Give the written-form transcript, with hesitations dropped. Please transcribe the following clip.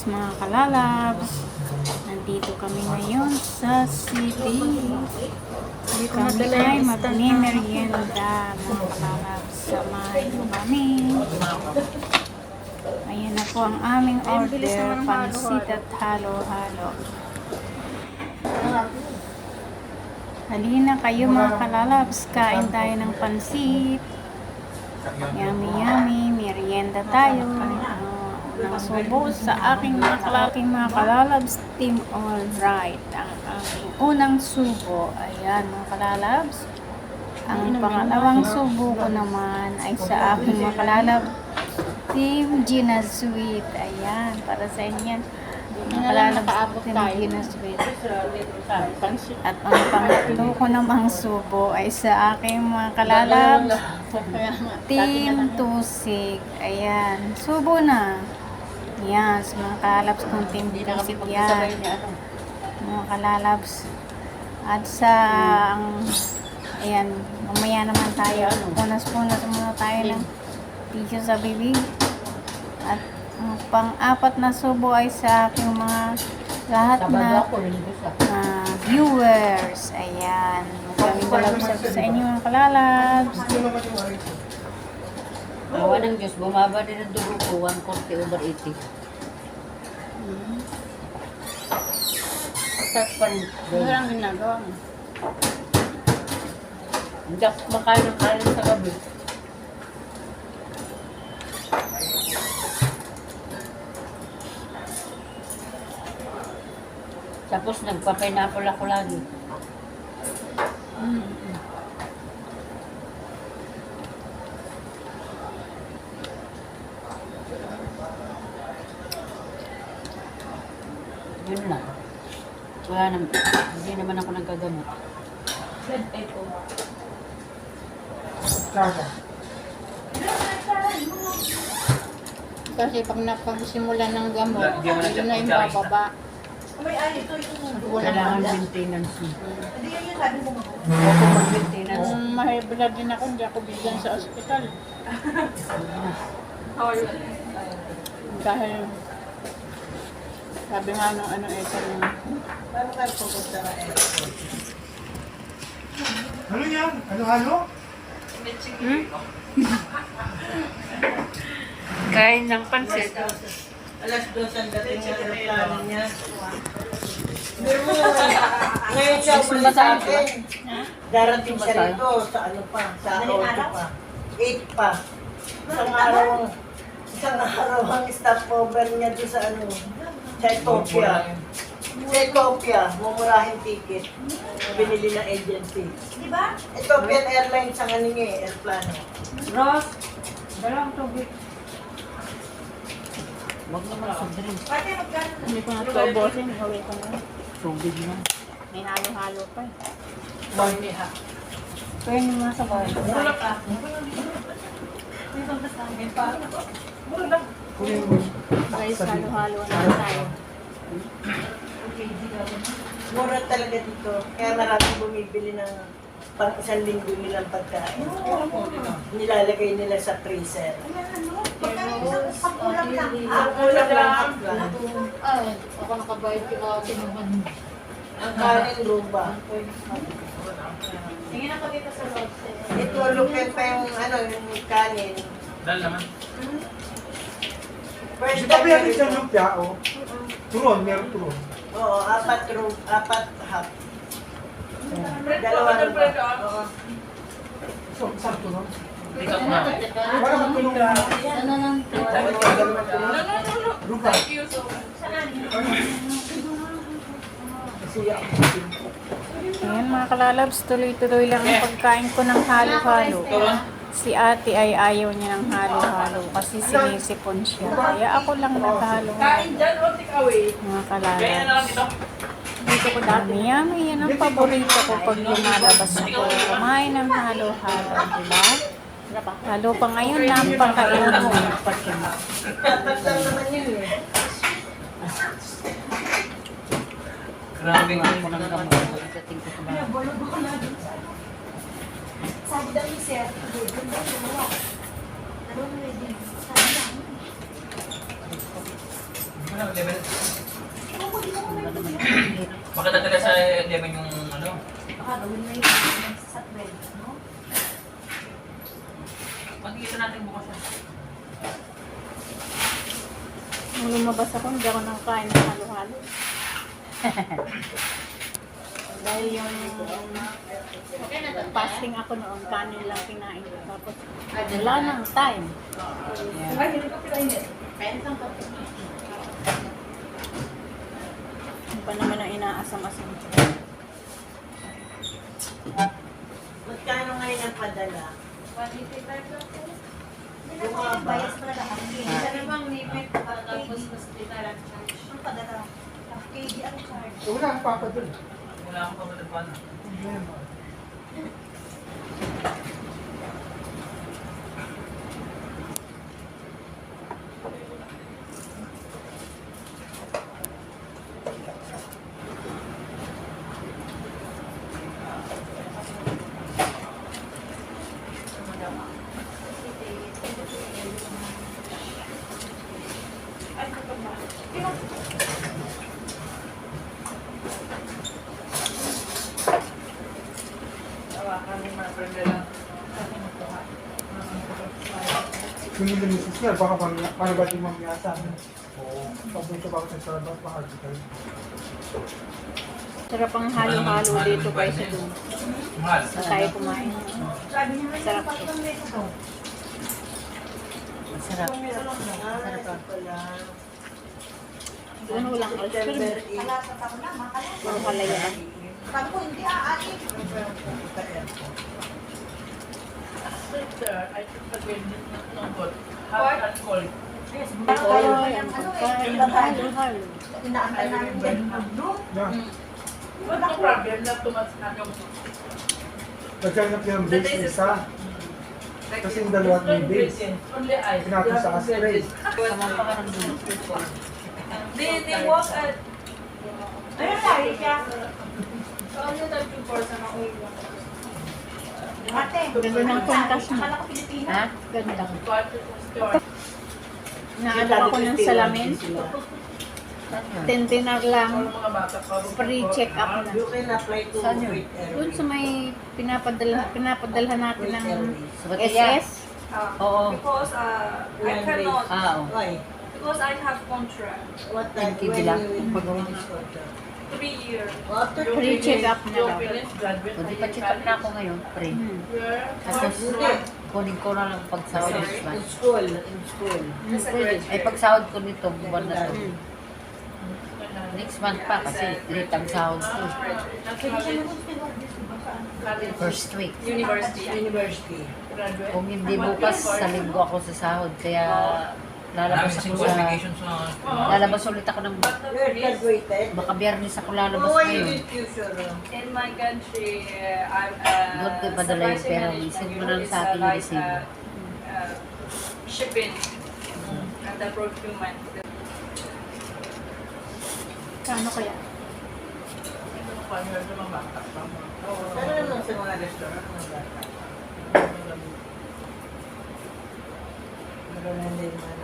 mga kalalabs. Nandito kami ngayon sa city. Kami ay magmimerienda mga kalalabs. Samahan nyo kami. Ayan na po ang aming order. Pansit at halo-halo. Halina kayo mga kalalabs. Kain tayo ng pansit. Yummy yummy. Merienda tayo. Ng subo sa aking mga kalalabs team. Alright. Ang aking unang subo. Ayan mga kalalabs. Ang pangalawang subo ko naman ay sa aking mga kalalabs team Gina Sweet. Ayan. Para sa inyo. Mga kalalabs team Gina Sweet. At ang pangatlo ko namang subo ay sa aking mga kalalabs team Tusig. Ayan. Subo na. Yan, sa mga kalalabs kong team Tusig yan. Mga kalalabs. At sa ayan, mamaya naman tayo. Punas-punas muna tayo ng tissue sa bibig. At ang pang-apat na subo ay sa aking mga lahat na viewers. Ayan. Maraming kalabsab sa inyo mga kalalabs. Awa ng Diyos, bumaba din ang dugo ko, 140/80. Tapos pa rin. Ano lang ginagawa mo? Hindi ako kumakain ng kanin sa gabi. Tapos nagpa-pineapple ako lagi. Yun lang. Wala naman. Hindi naman ako nagkagamot. Kasi pag napagsimulan ng gamot, yun na yung bababa. Kailangan maintenance mo. Ako mag-maintenance. Kung mahibla din ako, hindi ako bigyan sa ospital. Dahil sabi nga nung ano ito yung Ano yan? Ano-ano? kain ng pansit. Alas 2 ang dating ng aeroplano niya. Ngayon siya umalis sa akin. Darating siya rito sa ano pa, sa 8 pa. 8 pa. Isang araw ang stopover niya doon sa ano, sa Ethiopia. Sa Ethiopia, mumurahin ticket. Binili ng agency. Di ba? Ethiopian Airlines ang ano niya, aeroplano. Ross, dalawang tubig. Huwag naman sa drink. Hindi ko na ito ubusin, hawin ko na. Tubig na. May halo-halo pa eh. Kaya yung mga sabay. Guys, halo-halo na tayo. Mura talaga dito. Kaya maraming bumibili ng pang isang linggo nilang pagkain. Nilalagay nila sa freezer. Ang kulang lang. Ay, ako nakabayad ko na tinuman. Ang kanin rumba. Tingin ako dito sa loob. Ito, lupin pa yung ano, yung kanin. Dahil naman. First Ito pa time yan ito. isang lumpia, oh. Turon, meron turon. Oo, 4 half. Dalawa rumba. Oo. So, isang turon. Wala kang tulong na. Ano nang Dalawang turon. Rupa. Kasi Ayan mga kalalabs, tuloy-tuloy lang ang pagkain ko ng halo-halo. Si ate ay ayaw niya ng halo-halo kasi sinisipon siya. Kaya ako lang naghalo-halo. Mga kalalabs. Dito ko dami-yami. Yan ang paborito ko pag lumalabas ako. Kumain ng halo-halo. Diba? Halo pa ngayon, napakainit. Dapat lang naman yun eh. grabe nga mo nang gamot pagdating ko sa bahay. Sabi daw ni Sir, doon daw gumawa. Ano mo ready? Sabi daw. level. Ano naman? Baka talaga sa level yung ano. Baka gawin mo yung sa bread, no? Pag-iisa natin bukas yan. Nung lumabas ako, hindi ako nakain ng halo-halo. Dahil yung fasting ako noon, kanin lang kinain ko. Tapos wala nang time. Yung pa naman ang inaasam-asam. Magkano ngayon ang padala? Yung mga bias na lahat. Tapos hospital ang charge. Ang padala. KD ang charge. Wala ang papa dun. Wala akong pagkatagpan. Kung yung misis niya, baka paano ba di mamiyasa? Papunta ba ako sa Starbucks, baka di kayo. Sarap ang halo-halo dito kaysa doon. Mahal. Sa tayo kumain. Sabi niya nga, Sarap to. patrong meso to. Ah, Masarap. ito pala. Doon walang ice cream. Kalasat ako na, makalasat. Puro kalayaan. Sabi ko, hindi aalit. Pagkain, halo-halo. Inaantay namin yan. Yeah. Wala problem na tumas ano. Nagkainap niya ang base isa. Kasi yung dalawa may base. Only ice. Pinapos sa spray. They walk at Ayun tayo siya. so ano type 2 person ako iwan. Ate. Ganda ng kontas mo. Akala ko Pilipino. Ha? Ganda. Quarter to store. Naalala ko ng salamin. Tentenar lang. Or mga bata pa. Pre-check up na. You can apply to Saan yun? Great Airways. Doon sa may pinapadalhan natin ng Sa Batilya? SS. Oo. Because I cannot. Why? Because I have contract. What time? Thank you, When Bila. you will finish contract? 3 years. After Pre-check up na daw. Hindi pa check up na ako ngayon, pre. Hmm. Tapos, kunin ko na lang pagsahod in next month. school, in school. Pwede. Ay, pagsahod ko nito, buwan na to. Hmm. Next month pa, kasi late ang sahod ko. First week. University. University. Graduate. Kung hindi bukas, sa linggo ako sa sahod. Kaya, lalabas ako lalabas ulit ako ng, You're graduated? baka biyernes ako lalabas Oh, why you ngayon. did tuition? In my country, I'm Doon ko ipadala yung pera. Isend mo na lang sa akin yung resibo. Shipping and the procurement. Kano kaya? Sana naman sa mga restaurant, mga bata. Meron na din mga